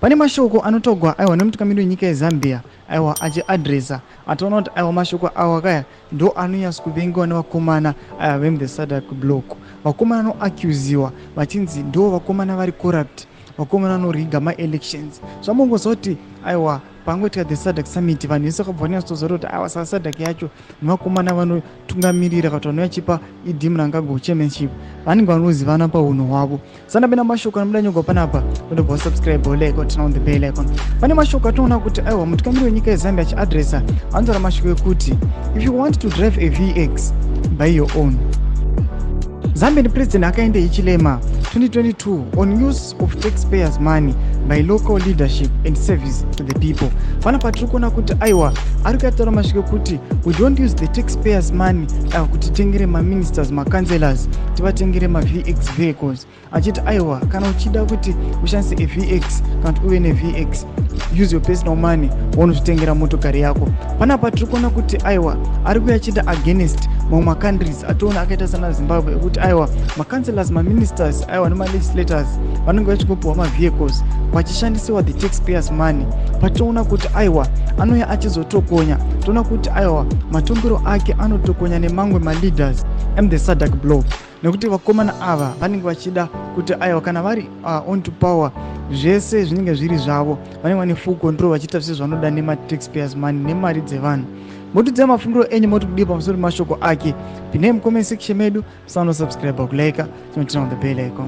Pane mashoko anotogwa aiwa nemutungamiri wenyika yeZambia aiwa achiadresa ataona kuti aiwa mashoko awa kaya ndo anonyasa kuvengiwa nevakomana aya vemu SADC block. Vakomana anoacuziwa vachinzi ndo vakomana vari corrupt, vakomana vanoriga maelections. Zvamongozwa kuti aiwa pangoitika the SADC summit vanhu vese vakabva vanyatsotozora kuti aiwa SADC yacho nevakomana vanotungamirira kuti vanouya chipa Idi Mnangagwa chairmanship vanenge vanozivana paunhu hwavo. Sandapenda mashoko anomuda nyogwa panapa kundobva subscribe like or turn on the bell icon. Pane mashoko atoona kuti aiwa mutungamiri wenyika yeZambia achiadresa anzora mashoko ekuti if you want to drive a VX buy your own. Zambian president Hakainde Hichilema 2022 on use of taxpayers money by local leadership and service to the people. Panapa tiri kuona kuti aiwa ari kutaura mashoko kuti we don't use the taxpayers money kuti tengere maministers macancelors tivatengere maVX vehicles. Achiti aiwa kana uchida kuti ushandise aVX kana kuti uve neVX use your personal money wonozvitengera motokari yako. Panapa tiri kuona kuti aiwa ari kuya achida against mamwe macountries atoona akaita sana Zimbabwe ekuti aiwa macancelors maministers aiwa nemalegislators vanenge vachikopiwa mavehicles vachishandisiwa the taxpayers money. Pachiona kuti aiwa anouya achizotokonya, toona kuti aiwa matongero ake anotokonya nemamwe maleaders the SADC block nekuti vakomana ava vanenge vachida kuti aiwa kana vari on to power zvese zvinenge zviri zvavo vanenge vane full control vachiita zvese zvanoda nemataxpayers money nemari dzevanhu. Motudze mafungiro enyu moti kudii pamusoro mashoko ake. Pinei mucomment section medu, musano subscribe kulike, turn on the bell icon.